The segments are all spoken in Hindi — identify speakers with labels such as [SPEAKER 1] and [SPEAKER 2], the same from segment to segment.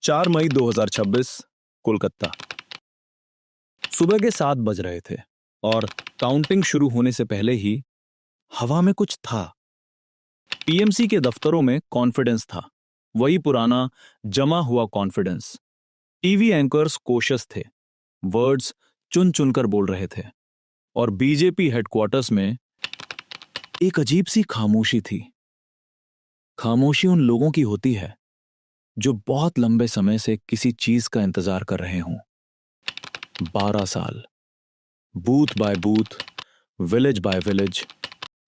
[SPEAKER 1] 4 मई 2026, कोलकाता। सुबह के 7 बज रहे थे और काउंटिंग शुरू होने से पहले ही हवा में कुछ था। पीएमसी के दफ्तरों में कॉन्फिडेंस था, वही पुराना जमा हुआ कॉन्फिडेंस। टीवी एंकर्स कोशिश थे, वर्ड्स चुन चुनकर बोल रहे थे, और बीजेपी हेडक्वार्टर्स में एक अजीब सी खामोशी थी। खामोशी उन लोगों की होती है जो बहुत लंबे समय से किसी चीज का इंतजार कर रहे हों। 12 साल, booth by booth, village by village,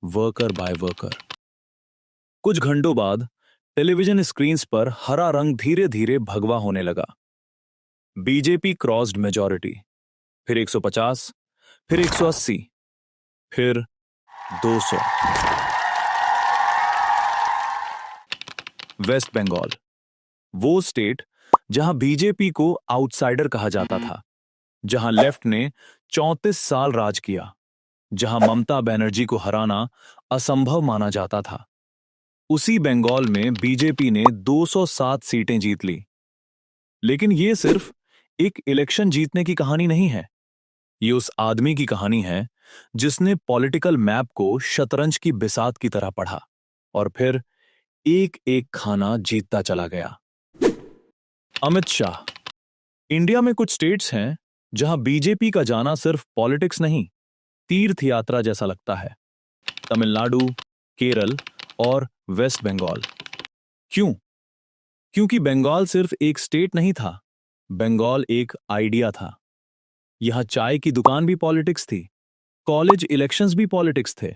[SPEAKER 1] worker by worker. कुछ घंटों बाद टेलीविजन स्क्रीन्स पर हरा रंग धीरे धीरे भगवा होने लगा। बीजेपी क्रॉस्ड मेजॉरिटी, फिर 150, फिर 180, फिर 200। वेस्ट बंगाल, वो स्टेट जहां बीजेपी को आउटसाइडर कहा जाता था, जहां लेफ्ट ने 34 साल राज किया, जहां ममता बनर्जी को हराना असंभव माना जाता था, उसी बंगाल में बीजेपी ने 207 सीटें जीत ली। लेकिन यह सिर्फ एक इलेक्शन जीतने की कहानी नहीं है, ये उस आदमी की कहानी है जिसने पॉलिटिकल मैप को शतरंज की बिसात की तरह पढ़ा और फिर एक एक खाना जीतता चला गया। अमित शाह। इंडिया में कुछ स्टेट्स हैं जहां बीजेपी का जाना सिर्फ पॉलिटिक्स नहीं, तीर्थ यात्रा जैसा लगता है। तमिलनाडु, केरल और वेस्ट बंगाल। क्यों? क्योंकि बंगाल सिर्फ एक स्टेट नहीं था, बंगाल एक आइडिया था। यहां चाय की दुकान भी पॉलिटिक्स थी, कॉलेज इलेक्शंस भी पॉलिटिक्स थे,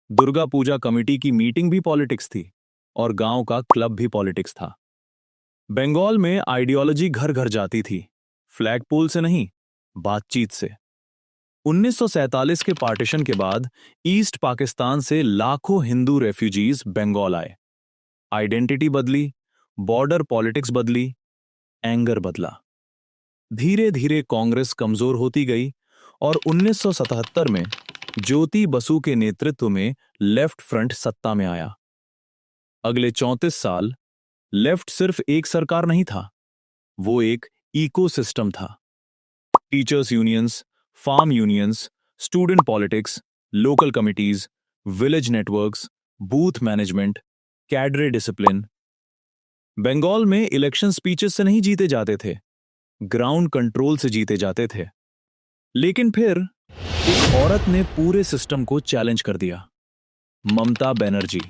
[SPEAKER 1] दुर्गा पूजा कमेटी की मीटिंग भी पॉलिटिक्स थी, और गांव का क्लब भी पॉलिटिक्स था। बंगाल में आइडियोलॉजी घर घर जाती थी, फ्लैग पोल से नहीं, बातचीत से। 1947 के पार्टीशन के बाद ईस्ट पाकिस्तान से लाखों हिंदू रेफ्यूजीज बंगाल आए। आइडेंटिटी बदली, बॉर्डर पॉलिटिक्स बदली, एंगर बदला। धीरे धीरे कांग्रेस कमजोर होती गई और 1977 में ज्योति बसु के नेतृत्व में लेफ्ट फ्रंट सत्ता में आया। अगले 34 साल लेफ्ट सिर्फ एक सरकार नहीं था, वो एक इकोसिस्टम था। Teachers unions, farm unions, student politics, local committees, village networks, booth management, cadre discipline. Bengal में इलेक्शन स्पीचेस से नहीं जीते जाते थे, ग्राउंड कंट्रोल से जीते जाते थे। लेकिन फिर एक औरत ने पूरे सिस्टम को चैलेंज कर दिया। Mamata Banerjee,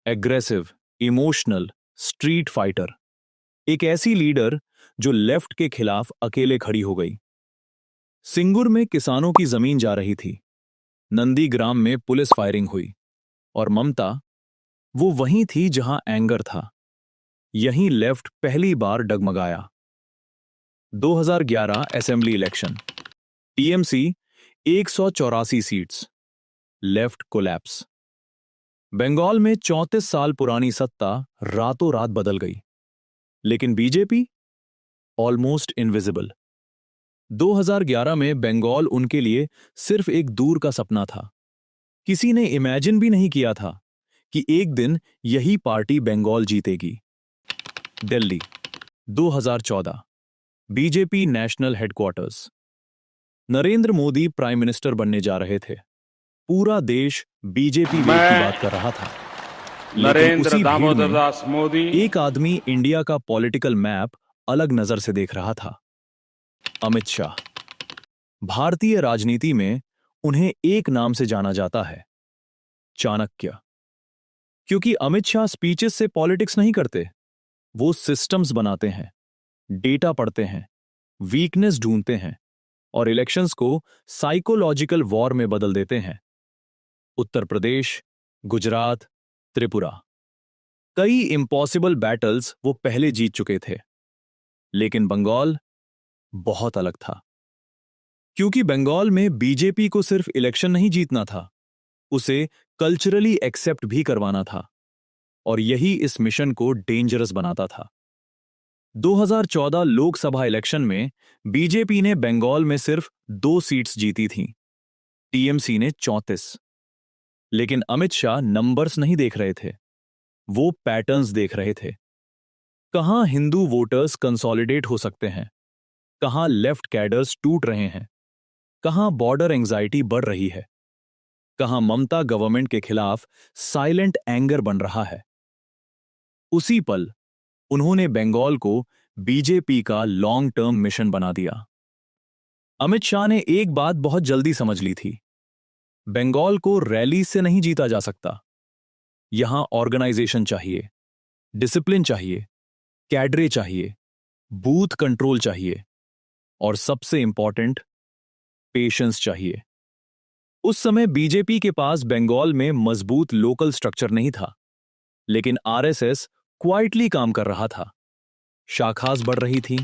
[SPEAKER 1] aggressive, emotional, street fighter, एक ऐसी लीडर जो लेफ्ट के खिलाफ अकेले खड़ी हो गई। सिंगुर में किसानों की जमीन जा रही थी, नंदीग्राम में पुलिस फायरिंग हुई, और ममता वो वहीं थी जहां एंगर था। यहीं लेफ्ट पहली बार डगमगाया। 2011 assembly election, TMC 184 seats, left collapse. Bengal में 34 साल पुरानी सत्ता रातों रात बदल गई, लेकिन बीजेपी ऑलमोस्ट इनविजिबल। 2011 में बंगाल उनके लिए सिर्फ एक दूर का सपना था। किसी ने इमेजिन भी नहीं किया था कि एक दिन यही पार्टी बंगाल जीतेगी। Delhi, 2014, BJP national headquarters. Narendra Modi prime minister बनने जा रहे थे। पूरा देश बीजेपी वेव की बात कर रहा था। लेकिन
[SPEAKER 2] नरेंद्र
[SPEAKER 1] उसी भीड़
[SPEAKER 2] दामोदर
[SPEAKER 1] में
[SPEAKER 2] दास मोदी
[SPEAKER 1] एक आदमी इंडिया का पॉलिटिकल मैप अलग नजर से देख रहा था। अमित शाह। भारतीय राजनीति में उन्हें एक नाम से जाना जाता है, चाणक्य। क्योंकि अमित शाह स्पीचेस से पॉलिटिक्स नहीं करते, वो सिस्टम्स बनाते हैं, डेटा पढ़ते हैं, वीकनेस ढूंढते हैं, और इलेक्शंस को साइकोलॉजिकल वॉर में बदल देते हैं। उत्तर प्रदेश, गुजरात, त्रिपुरा, कई इम्पॉसिबल बैटल्स वो पहले जीत चुके थे। लेकिन बंगाल बहुत अलग था, क्योंकि बंगाल में बीजेपी को सिर्फ इलेक्शन नहीं जीतना था, उसे कल्चरली एक्सेप्ट भी करवाना था, और यही इस मिशन को डेंजरस बनाता था। 2014 लोकसभा इलेक्शन में बीजेपी ने बंगाल में सिर्फ 2 सीट्स जीती थीं, टीएमसी ने 34। लेकिन अमित शाह नंबर्स नहीं देख रहे थे, वो पैटर्न्स देख रहे थे। कहां हिंदू वोटर्स कंसोलिडेट हो सकते हैं, कहां लेफ्ट कैडर्स टूट रहे हैं, कहां बॉर्डर एंजाइटी बढ़ रही है, कहां ममता गवर्नमेंट के खिलाफ साइलेंट एंगर बन रहा है। उसी पल उन्होंने बंगाल को बीजेपी का लॉन्ग टर्म मिशन बना दिया। अमित शाह ने एक बात बहुत जल्दी समझ ली थी, बंगाल को रैली से नहीं जीता जा सकता। यहां ऑर्गेनाइजेशन चाहिए, डिसिप्लिन चाहिए, कैडरे चाहिए, बूथ कंट्रोल चाहिए और सबसे इंपॉर्टेंट पेशेंस चाहिए। उस समय बीजेपी के पास बंगाल में मजबूत लोकल स्ट्रक्चर नहीं था, लेकिन आरएसएस क्वाइटली काम कर रहा था। शाखास बढ़ रही थी,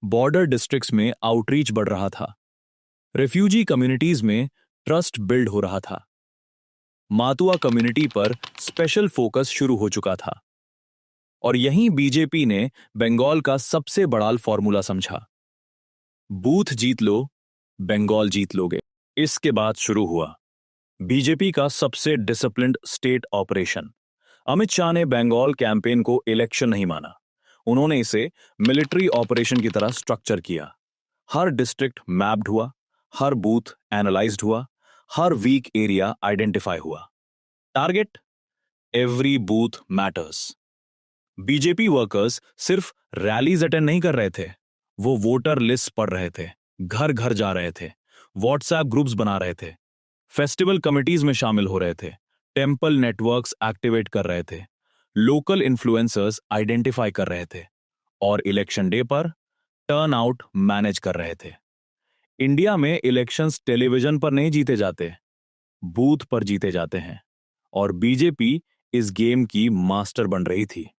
[SPEAKER 1] बॉर्डर डिस्ट्रिक्ट्स में आउटरीच बढ़ रहा था, रिफ्यूजी कम्युनिटीज में ट्रस्ट बिल्ड हो रहा था, मातुआ कम्युनिटी पर स्पेशल फोकस शुरू हो चुका था। और यहीं बीजेपी ने बंगाल का सबसे बड़ा फॉर्मूला समझा, बूथ जीत लो, बंगाल जीत लोगे। इसके बाद शुरू हुआ बीजेपी का सबसे disciplined state operation. Amit Shah ने बंगाल कैंपेन को इलेक्शन नहीं माना, उन्होंने इसे मिलिट्री ऑपरेशन की तरह स्ट्रक्चर किया। हर डिस्ट्रिक्ट मैप्ड हुआ, हर बूथ एनालाइज्ड हुआ, हर वीक एरिया आइडेंटिफाई हुआ। Target, every booth matters. BJP workers सिर्फ रैलीज अटेंड नहीं कर रहे थे, वो वोटर लिस्ट पढ़ रहे थे, घर घर जा रहे थे, व्हाट्सएप ग्रुप्स बना रहे थे, फेस्टिवल कमिटीज में शामिल हो रहे थे, टेम्पल नेटवर्क्स एक्टिवेट कर रहे थे, लोकल इन्फ्लुएंसर्स आइडेंटिफाई कर रहे थे और इलेक्शन डे पर टर्न आउट मैनेज कर रहे थे। इंडिया में इलेक्शंस टेलीविजन पर नहीं जीते जाते, बूथ पर जीते जाते हैं और बीजेपी इस गेम की मास्टर बन रही थी।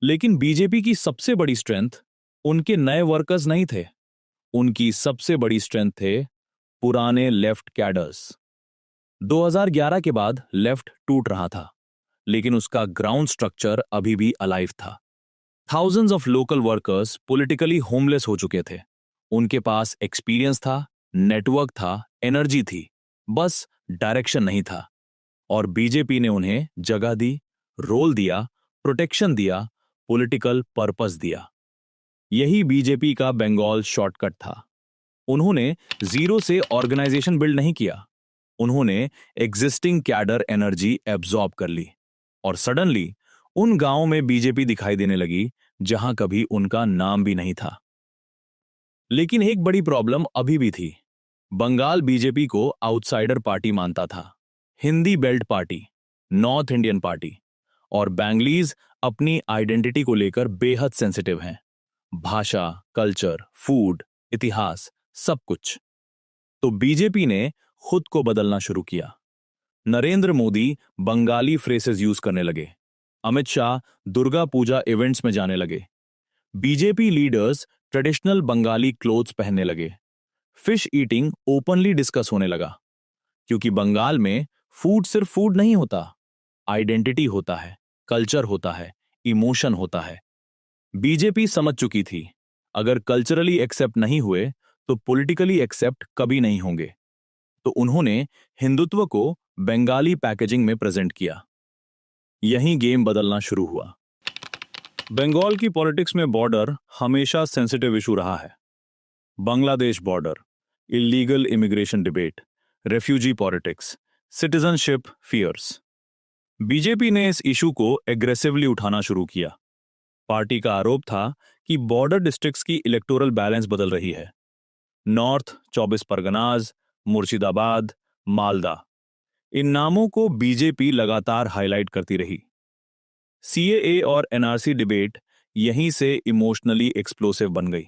[SPEAKER 1] लेकिन बीजेपी की सबसे बड़ी स्ट्रेंथ उनके नए वर्कर्स नहीं थे, उनकी सबसे बड़ी स्ट्रेंथ थे पुराने लेफ्ट कैडर्स। 2011 के बाद लेफ्ट टूट रहा था, लेकिन उसका ग्राउंड स्ट्रक्चर अभी भी अलाइव था। Thousands of local workers politically homeless हो चुके थे, उनके पास एक्सपीरियंस था, नेटवर्क था, एनर्जी थी, बस डायरेक्शन नहीं था। और बीजेपी ने उन्हें जगह दी, रोल दिया, प्रोटेक्शन दिया, पॉलिटिकल पर्पस दिया। यही बीजेपी का बंगाल शॉर्टकट था। उन्होंने जीरो से ऑर्गेनाइजेशन बिल्ड नहीं किया, उन्होंने एग्जिस्टिंग कैडर एनर्जी एब्जॉर्ब कर ली और सडनली उन गांवों में बीजेपी दिखाई देने लगी जहां कभी उनका नाम भी नहीं था। लेकिन एक बड़ी प्रॉब्लम अभी भी थी, बंगाल बीजेपी को आउटसाइडर पार्टी मानता था, Hindi belt party, north Indian party, और बैंगलीज अपनी आइडेंटिटी को लेकर बेहद सेंसिटिव हैं, भाषा, कल्चर, फूड, इतिहास, सब कुछ। तो बीजेपी ने खुद को बदलना शुरू किया। नरेंद्र मोदी बंगाली फ्रेसेस यूज करने लगे, अमित शाह दुर्गा पूजा इवेंट्स में जाने लगे, BJP leaders traditional Bengali clothes पहनने लगे, फिश ईटिंग ओपनली डिस्कस होने लगा, क्योंकि बंगाल में फूड सिर्फ फूड नहीं होता, आइडेंटिटी होता है, कल्चर होता है, इमोशन होता है। बीजेपी समझ चुकी थी, अगर कल्चरली एक्सेप्ट नहीं हुए तो पॉलिटिकली एक्सेप्ट कभी नहीं होंगे। तो उन्होंने हिंदुत्व को बंगाली पैकेजिंग में प्रेजेंट किया। यहीं गेम बदलना शुरू हुआ। बंगाल की पॉलिटिक्स में बॉर्डर हमेशा सेंसिटिव इशू रहा है। Bangladesh border, illegal immigration debate, refugee politics, citizenship fears. BJP ने इस इशू को एग्रेसिवली उठाना शुरू किया। पार्टी का आरोप था कि बॉर्डर डिस्ट्रिक्ट्स की इलेक्टोरल बैलेंस बदल रही है। नॉर्थ 24 परगनाज, मुर्शिदाबाद, मालदा, इन नामों को बीजेपी लगातार हाईलाइट करती रही। सीएए और एनआरसी डिबेट यहीं से इमोशनली एक्सप्लोसिव बन गई।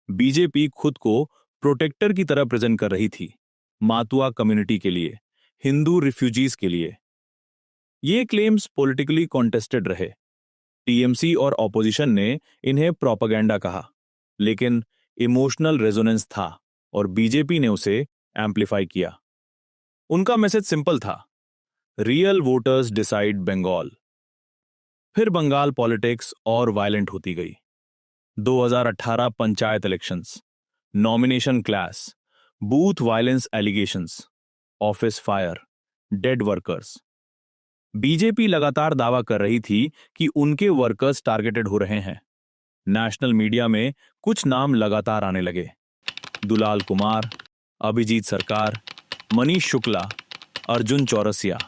[SPEAKER 1] बीजेपी खुद को प्रोटेक्टर की तरह प्रेजेंट कर रही थी, मातुआ कम्युनिटी के लिए, हिंदू रिफ्यूजीज के लिए। ये क्लेम्स पॉलिटिकली कॉन्टेस्टेड रहे, टीएमसी और ऑपोजिशन ने इन्हें प्रोपेगेंडा कहा, लेकिन इमोशनल रेजोनेंस था और बीजेपी ने उसे एम्पलीफाई किया। उनका मैसेज सिंपल था, रियल वोटर्स डिसाइड बंगाल। फिर बंगाल पॉलिटिक्स और वायलेंट होती गई। 2018 panchayat elections, nomination clash, booth violence allegations, office fire, dead workers. BJP लगातार दावा कर रही थी कि उनके वर्कर्स टारगेटेड हो रहे हैं। नेशनल मीडिया में कुछ नाम लगातार आने लगे। दुलाल कुमार, अभिजीत सरकार, मनीष शुक्ला, अर्जुन चौरसिया।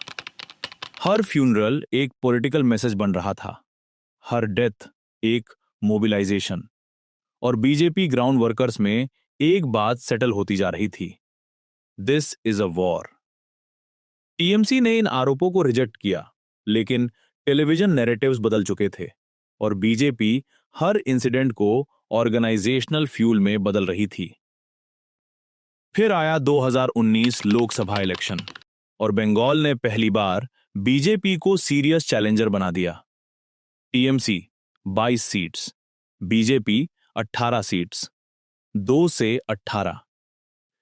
[SPEAKER 1] हर फ्यूनरल एक पॉलिटिकल मैसेज बन रहा था, हर डेथ एक मोबिलाइजेशन। और बीजेपी ग्राउंड वर्कर्स में एक बात सेटल होती जा रही थी, this is a war. TMC ने इन आरोपों को रिजेक्ट किया, लेकिन टेलीविजन नैरेटिव्स बदल चुके थे और बीजेपी हर इंसिडेंट को ऑर्गेनाइजेशनल फ्यूल में बदल रही थी। फिर आया 2019 लोकसभा इलेक्शन और बंगाल ने पहली बार बीजेपी को सीरियस चैलेंजर बना दिया। टीएमसी 22 सीट्स, बीजेपी 18 सीट्स, 2 से 18।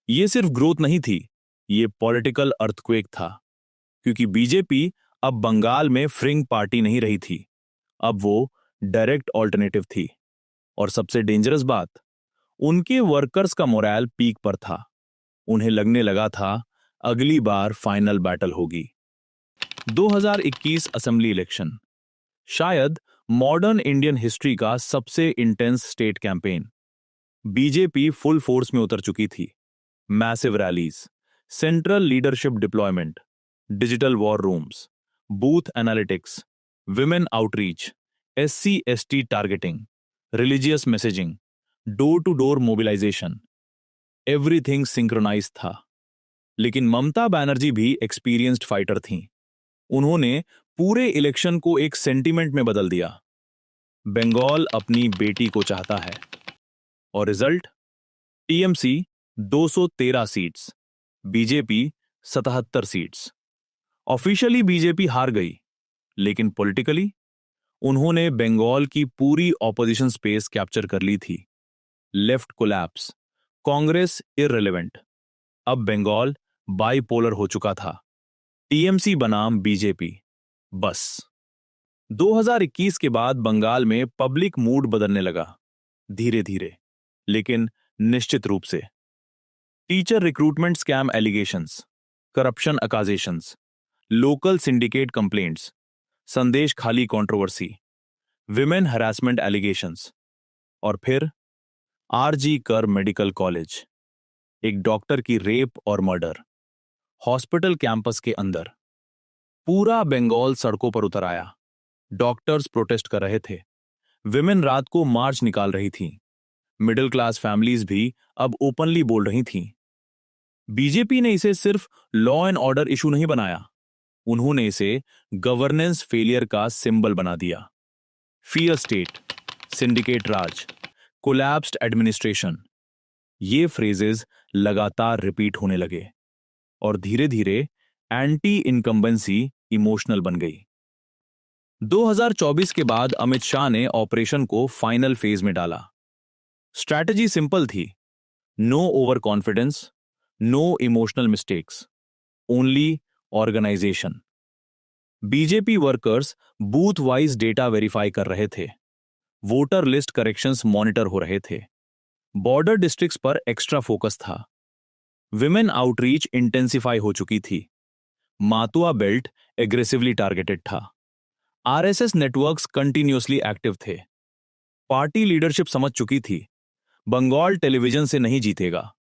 [SPEAKER 1] ये सिर्फ ग्रोथ नहीं थी, ये पॉलिटिकल अर्थक्वेक था, क्योंकि बीजेपी अब बंगाल में फ्रिंग पार्टी नहीं रही थी, अब वो डायरेक्ट ऑल्टरनेटिव थी। और सबसे डेंजरस बात, उनके वर्कर्स का मोरल पीक पर था। उन्हें लगने लगा था अगली बार फाइनल बैटल होगी। 2021 असेंबली इलेक्शन, शायद मॉडर्न इंडियन हिस्ट्री का सबसे intense state campaign. BJP full force में उतर चुकी थी। Massive rallies, central leadership deployment, digital war rooms, booth analytics, women outreach, SC/ST targeting, religious messaging, door to door mobilisation, everything synchronise था। लेकिन ममता बनर्जी भी एक्सपीरियंस्ड फाइटर थीं। उन्होंने पूरे इलेक्शन को एक सेंटीमेंट में बदल दिया, बंगाल अपनी बेटी को चाहता है। और result, TMC 213 seats, BJP 77 seats. Officially BJP हार गई, लेकिन पॉलिटिकली उन्होंने बंगाल की पूरी ऑपोजिशन स्पेस कैप्चर कर ली थी। Left collapse, Congress irrelevant. अब बंगाल बाइपोलर हो चुका था, टीएमसी बनाम बीजेपी, बस। 2021 के बाद बंगाल में पब्लिक मूड बदलने लगा, धीरे धीरे लेकिन निश्चित रूप से। Teacher recruitment scam allegations, corruption accusations, local syndicate complaints, Sandeshkhali controversy, women harassment allegations. और फिर आरजी कर मेडिकल कॉलेज, एक डॉक्टर की रेप और मर्डर, हॉस्पिटल कैंपस के अंदर। पूरा बंगाल सड़कों पर उतर आया। डॉक्टर्स प्रोटेस्ट कर रहे थे, विमेन रात को मार्च निकाल रही थीं, मिडिल क्लास फैमिलीज भी अब ओपनली बोल रही थीं। बीजेपी ने इसे सिर्फ लॉ एंड ऑर्डर इशू नहीं बनाया, उन्होंने इसे गवर्नेंस फेलियर का सिंबल बना दिया। फियर स्टेट, सिंडिकेट राज, कोलैप्स्ड एडमिनिस्ट्रेशन, ये फ्रेजेस लगातार रिपीट होने लगे और धीरे धीरे एंटी इनकम्बेंसी इमोशनल बन गई। 2024 के बाद अमित शाह ने ऑपरेशन को फाइनल फेज में डाला। स्ट्रैटेजी सिंपल थी, no over confidence, no emotional mistakes, only organisation. BJP workers booth wise data verify कर रहे थे, वोटर लिस्ट करेक्शंस मॉनिटर हो रहे थे, बॉर्डर डिस्ट्रिक्ट्स पर एक्स्ट्रा फोकस था, विमेन आउटरीच इंटेंसिफाई हो चुकी थी, मातुआ बेल्ट एग्रेसिवली टारगेटेड था, आरएसएस नेटवर्क्स कंटिन्यूअसली एक्टिव थे। पार्टी लीडरशिप समझ चुकी थी, बंगाल टेलीविजन से नहीं जीतेगा,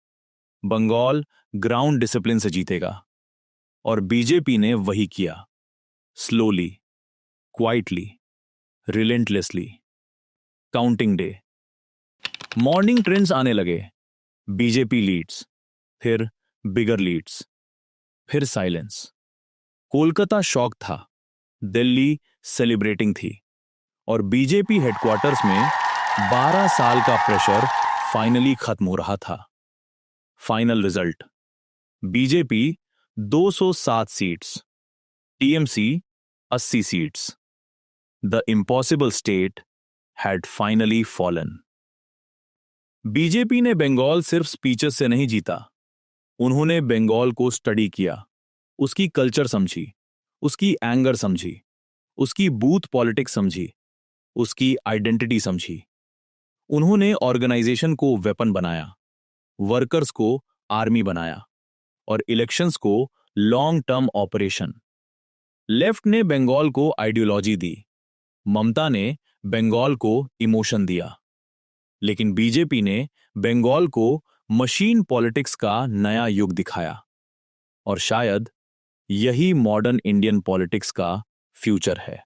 [SPEAKER 1] बंगाल ग्राउंड डिसिप्लिन से जीतेगा। और बीजेपी ने वही किया, slowly, quietly, relentlessly. Counting day, morning trends आने लगे, बीजेपी लीड्स, फिर बिगर लीड्स, फिर साइलेंस। कोलकाता शॉक था, दिल्ली सेलिब्रेटिंग थी और बीजेपी हेडक्वार्टर्स में 12 साल का प्रेशर फाइनली खत्म हो रहा था। Final result, BJP 207 seats, TMC 80 seats. The impossible state had finally fallen. BJP ने बंगाल सिर्फ स्पीचेस से नहीं जीता, उन्होंने बंगाल को स्टडी किया, उसकी कल्चर समझी, उसकी एंगर समझी, उसकी बूथ पॉलिटिक्स समझी, उसकी आइडेंटिटी समझी। उन्होंने ऑर्गेनाइजेशन को वेपन बनाया, वर्कर्स को आर्मी बनाया और इलेक्शंस को लॉन्ग टर्म ऑपरेशन। लेफ्ट ने बंगाल को आइडियोलॉजी दी, ममता ने बंगाल को इमोशन दिया, लेकिन बीजेपी ने बंगाल को मशीन पॉलिटिक्स का नया युग दिखाया। और शायद यही मॉडर्न इंडियन पॉलिटिक्स का फ्यूचर है।